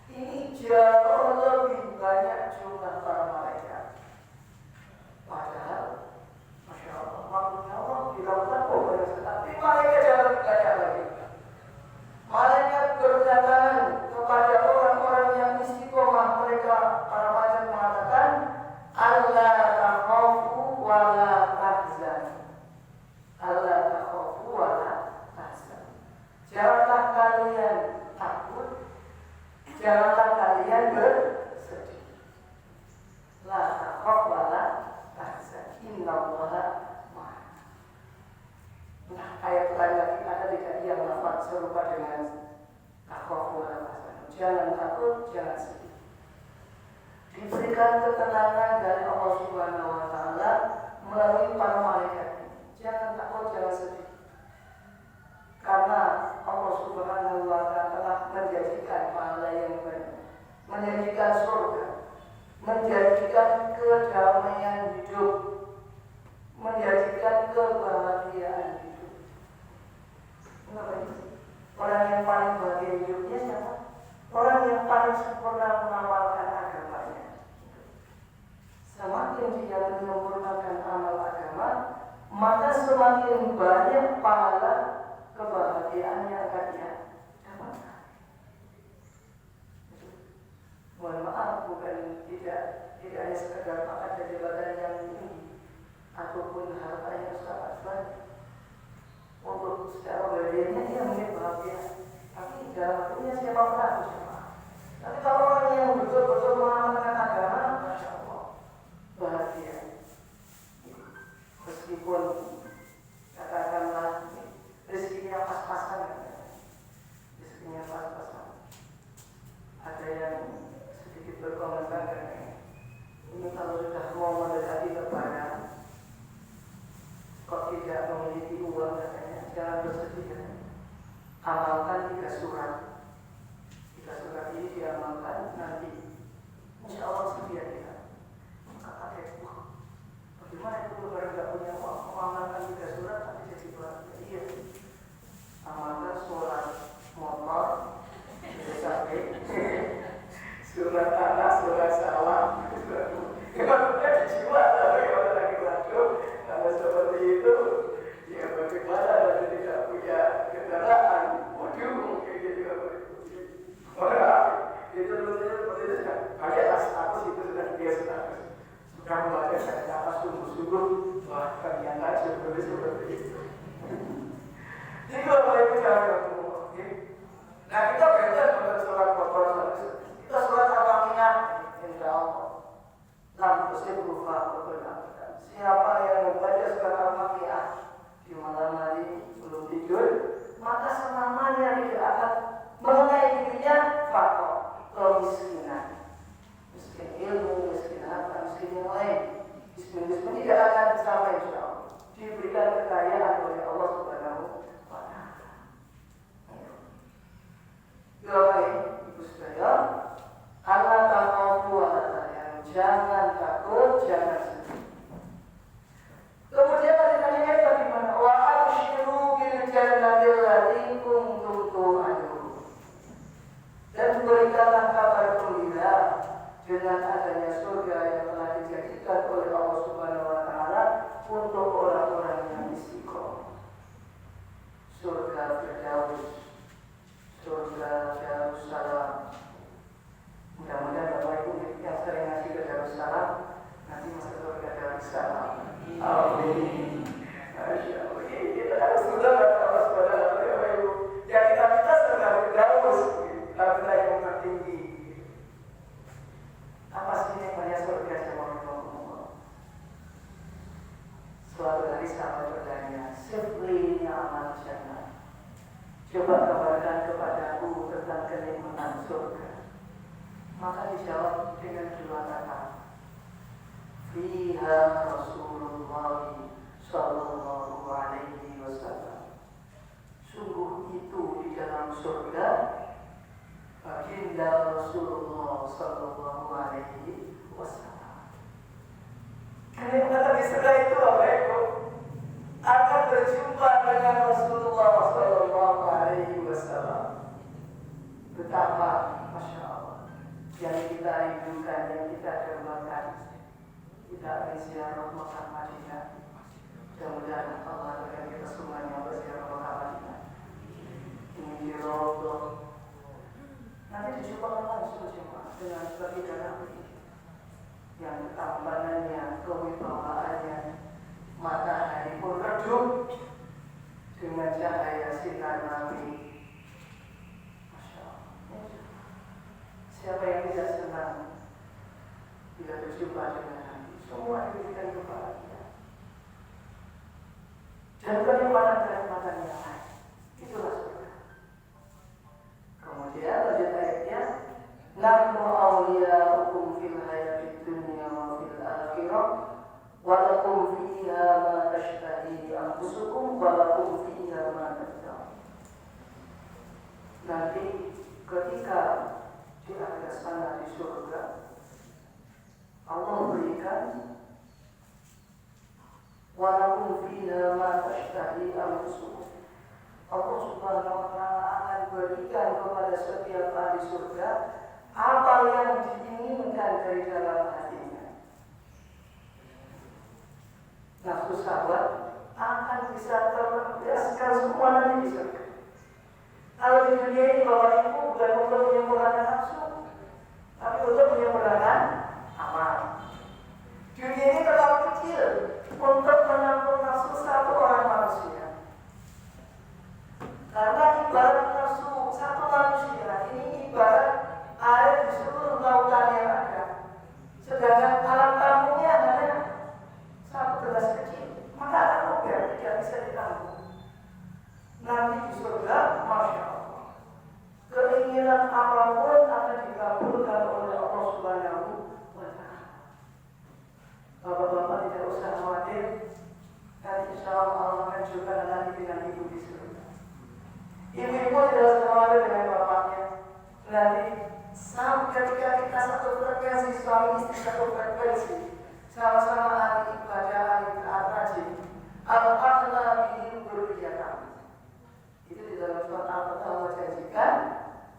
ini jauh lebih banyak jumlah para malaikat. Padahal, Masya Allah, makhluknya Allah di lautan banyak sekali, tapi malaikat jauh lebih banyak lagi. Malaikat berdatangan kepada orang-orang yang istiqomah, mereka para malaikat mengatakan, Allah takhafu wa la tahzanu. Allah takhafu wa la tahzanu. Janganlah kalian takut, janganlah kalian bersedih. La takhaf wa la tahzan. Innallaha ma'ana. Nah, ayat lain lagi ada tidak yang lafaz serupa dengan takhaf wa la tahzan. Jangan takut, jangan sedih. Diberikan ketenangan dari Allah Subhanahu wa Ta'ala melalui para malaikat ini. Jangan takut, jangan sedih. Karena Allah Subhanahu wa Ta'ala telah menjadikan pahala yang banyak, menjadikan surga, menjadikan kedamaian hidup, menjadikan kebahagiaan hidup. Orang yang paling bahagia hidupnya siapa? Orang yang paling sempurna mengamalkan agamanya. Semakin dia menyempurnakan amal agama, maka semakin banyak pahala kebahagiaan yang akan dia dapatkan. Mohon maaf, bukan tidak hanya sekedar pangkat dan jabatan yang tinggi ataupun harta yang sangat banyak. Untuk secara badannya dia mungkin bahagia, tapi dalam hatinya siapa pernah bersama. Tapi kalau orang yang betul-betul mengamalkan agama, Masya Allah, bahagia. Meskipun katakanlah rezekinya pas-pasan, rezekinya pas-pasan. Ada yang sedikit berkomentar, ini kalau sudah mau mendekati lebaran, kok tidak memiliki uang, katanya jangan bersedih. Amalkan 3 surat. 3 surat ini diamalkan, nanti insya Allah sedia kita. Maka kakek, bagaimana itu lebaran gak punya uang? Amalkan 3 surat tapi jadi bahagia. Iya, amalkan surat motor, sampai surat tanah, surat sawah, kalau udah dijual, tapi kalau lagi waduh, kalau seperti itu, ya bagaimana kalau tidak punya kendaraan, waduh, kayak gitu. Orang itu seperti itu kan, pakai status itu sudah dia sudah membaca apa sungguh-sungguh, wah ternyata tertulis seperti itu. Jadi kalau mereka jangan nah kita beda dengan surat kotor kita surat Al-Baqarah insya Allah. Lam tusibruha berbenarkan. Siapa yang membaca surat Al-Baqarah di malam hari sebelum tidur, maka selamanya tidak akan mengenai dirinya fakir, kemiskinan, miskin ilmu, miskin harta, miskin yang lain. Miskin tidak akan sampai insya Allah. Diberikan kekayaan oleh Allah Subhanahu wa Ta'ala. Ibu saudara, Allah ta'ala jangan takut, jangan sedih. Kemudian pertanyaannya bagaimana? Wa abshiru bil jannati allati kuntum tu'adun. Dan berikanlah kabar gembira dengan adanya surga yang telah dijadikan oleh Allah Subhanahu wa Ta'ala untuk orang-orang yang istiqomah. Surga Firdaus, surga Darussalam. Mudah-mudahan Bapak Ibu yang sering ngasih ke Darussalam nanti masuk surga Darussalam. Amin. Masya Allah. Kita harus sudah Allah Subhanahu wa Ta'ala. Yang kita minta surga Firdaus, surga yang tertinggi. Apa sih yang banyak surga jemaah? Suatu hari sahabat bertanya, "Sifli amal jannah." Coba kabarkan kepadaku tentang kenikmatan surga. Maka dijawab dengan dua kata. Fiha Rasulullah sallallahu alaihi wasallam. Sungguh itu di dalam surga baginda Rasulullah sallallahu alaihi wasallam. Kenikmatan di surga itu apa itu? Akan berjumpa dengan Rasulullah sallallahu alaihi wasallam. Betapa Masya Allah yang kita rindukan, yang kita dambakan. Kita akan ziarah Makkah Madinah. Mudah-mudahan Allah akan kita semuanya berziarah Makkah Madinah. Ini di Raudhah. Nanti dijumpa langsung jemaah dengan baginda Nabi yang ketampanannya, kewibawaannya, matahari pun redup dengan cahaya sinar Nabi. Masya Allah. Siapa yang tidak senang bila berjumpa dengan Nabi? Semua diberikan kebahagiaan dan kenikmatan-kenikmatan yang lain. Itulah surga. Kemudian lanjut ayatnya, nahnu awliya'ukum fil hayatid dunya wa fil akhirah wa lakum fiha ma tashtahi anfusukum wa lakum fiha ma tad'un. Nanti ketika di akhir sana di surga, Allah berikan wa lakum fiha ma tashtahi anfusukum. Allah Subhanahu wa Ta'ala akan berikan kepada setiap ahli surga apa yang diinginkan dari dalam hatinya. Nafsu sahabat akan bisa terbiaskan semua nanti di surga. Kalau di dunia ini Bapak Ibu bukan untuk menyempurnakan nafsu, tapi untuk menyempurnakan amal. Dunia ini terlalu kecil untuk menampung nafsu satu orang manusia. Karena ibarat nafsu satu manusia ini ibarat air di seluruh lautan yang ada. Sedangkan alat tampungnya hanya satu gelas kecil, maka akan mudah, tidak bisa ditampung. Nanti di surga, Masya Allah, keinginan apapun akan dikabulkan oleh Allah Subhanahu wa Ta'ala. Bapak-bapak tidak usah khawatir, nanti insya Allah akan juga nanti dengan ibu di surga. Ibu-ibu tidak usah khawatir dengan bapaknya. Nanti ketika kita satu frekuensi, suami istri satu frekuensi, sama-sama ahli ibadah, ahli taat rajin, al-akhla bihi dzurriyyatan. Itu di dalam surat Al-Fatihah Allah janjikan,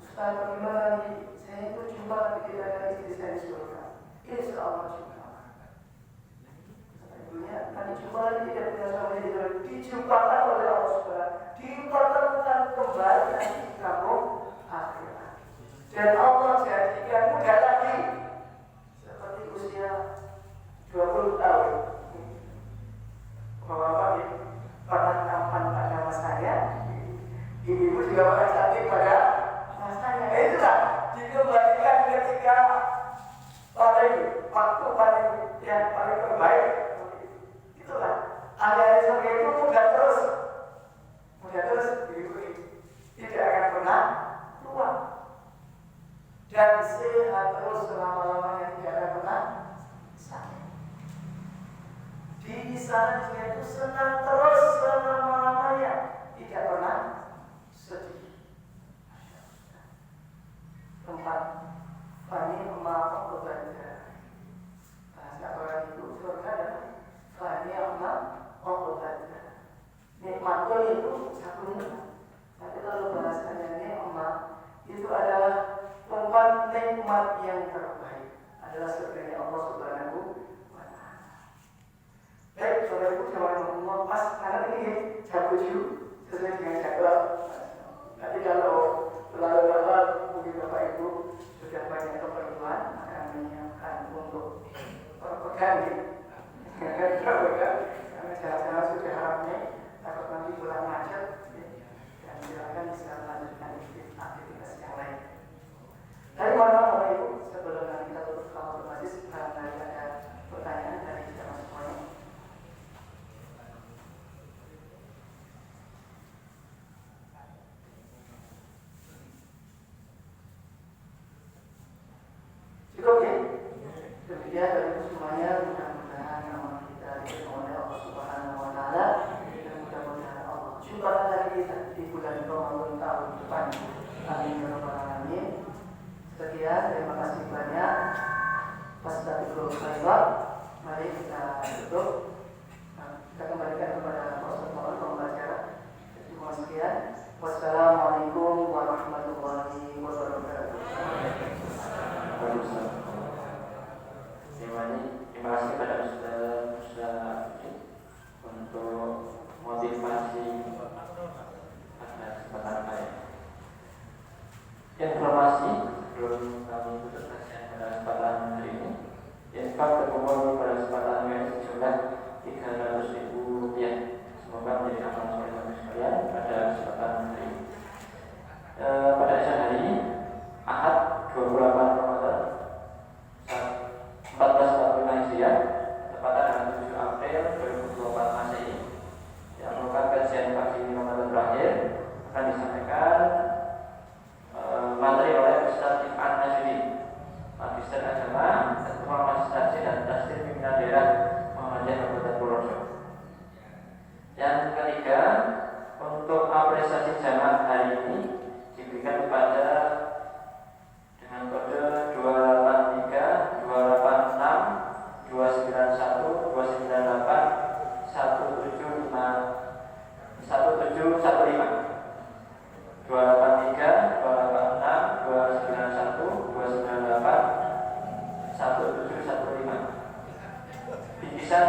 Ustaz bagaimana nih? Saya itu jumpa lagi dengan istri saya di surga. Insya Allah jumpa. Ibunya nanti jumpa lagi tidak dengan suami di surga. Dijumpakan oleh Allah Subhanahu. Dipertemukan kembali nanti di kampung akhirat. Dan Allah jadikan muda lagi seperti usia 20 tahun. Bapak-bapak sana dia itu senang terus selama-lamanya, tidak pernah sedih. Tempat fani ma uqbata. Bahasa orang itu surga dan fani ma uqbata. Nikmatnya itu satu nikmat. Tapi kalau bahasanya nikmat itu adalah tempat nikmat yang terbaik, adalah surga Allah Subhanahu wa Ta'ala. Baik, saudaraku, jangan mengupas karena ini jatuh sesuai dengan jadwal. Nanti kalau lalu-lalu mungkin Bapak Ibu sudah banyak keperluan akan menyiapkan untuk pegang karena jalan-jalan sudah ramai, takut nanti pulang macet, dan silakan bisa melanjutkan aktivitas yang lain. Dari mana Bapak Ibu, sebelum nanti kita tutup kalau berbasis, barangkali ada pertanyaan dari kita semuanya. Cukup ya? Demikian dari semuanya, mudah-mudahan amal kita diterima oleh Allah Subhanahu wa Ta'ala, dan mudah-mudahan Allah jumpa lagi kita di bulan Ramadan tahun depan. Amin ya rabbal alamin. Sekian, terima kasih banyak. Fastaghfirul khairat. Mari kita tutup. Kita kembalikan kepada Ustaz Muhammad pembaca. Terima sekian. Wassalamualaikum warahmatullahi wabarakatuh. Terima kasih kepada Ustaz untuk motivasi pada kesempatan saya. Informasi sebelum kami tutup kajian pada kesempatan hari ini, infak terkumpul pada kesempatan ini sejumlah Rp300.000. Semoga menjadi amal soleh bagi sekalian pada kesempatan hari ini. Pada esok hari Ahad 28 Ramadan 1445 Hijriah, tepatnya dengan 7 April 2024 Masehi, yang merupakan kajian pagi Ramadan terakhir, akan disampaikan materi oleh Ustaz Ifan Najudi, Magister Agama, Ketua Majelis Takjid dan Tasdid Pimpinan Daerah Muhammadiyah Kabupaten Purworejo. Yang ketiga, untuk apresiasi jamaah hari ini diberikan kepada dengan kode 283 286 291 298 175 1715 283 286 291 298 1715. Bingkisan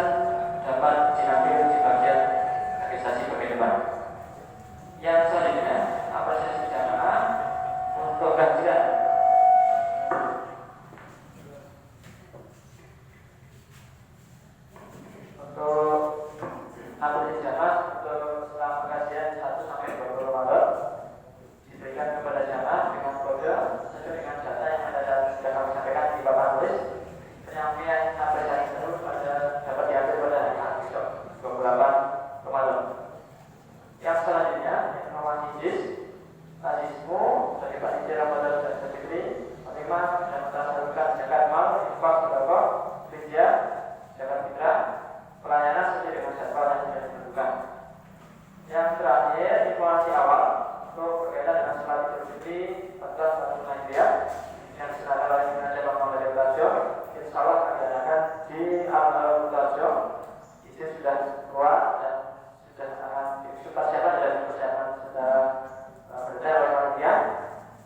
dapat diambil di bagian registrasi bagian depan. Yang selanjutnya, apresiasi jamaah untuk ganjilan. Untuk apresiasi jamaah untuk selama kajian 1 sampai 20 Ramadan diberikan kepada jamaah dengan kode sesuai dengan data yang sudah kami sampaikan di papan tulis. Penyampaian apresiasi tersebut dapat diambil pada hari Ahad besok 28 Ramadan. Yang selanjutnya, informasi JIS Azizmu dari Panitia Ramadan dan Fitri menerima dan melaksanakan zakat mal, infak, sedekah, fidyah, zakat fitrah, pelayanan sesuai dengan jadwal yang sudah ditentukan. Yang terakhir, informasi awal untuk berkaitan dengan sholat Idul Fitri 1445 Hijriah yang diselenggarakan oleh Pimpinan Cabang Muhammadiyah Purworejo, insya Allah akan diadakan di Al-Alun Purworejo. Izin sudah keluar dan sudah akan dipersiapkan dan dipersiapkan sudah berdasar oleh panitia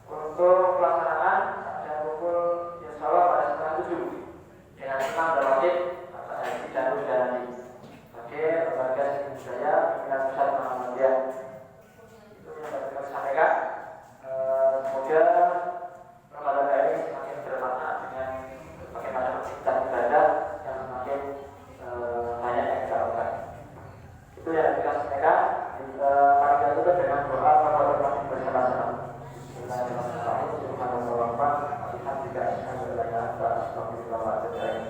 untuk pelaksanaan dan kumpul insya Allah pada setengah 7 dengan imam dan wajib Bapak Haji Darul Jalani sebagai lembaga seni budaya pimpinan pusat Muhammadiyah. Itu yang dapat kami sampaikan. Semoga Ramadan ini semakin bermanfaat dengan berbagai macam aktivitas ibadah yang semakin banyak yang kita lakukan. Itu yang kita sampaikan. Mari kita tutup dengan doa Ramadan masing bersama-sama. Bismillahirrahmanirrahim. Subhanallah wa bihamdihi, asyhadu an la ilaha illa anta, astaghfiruka wa atubu ilaik.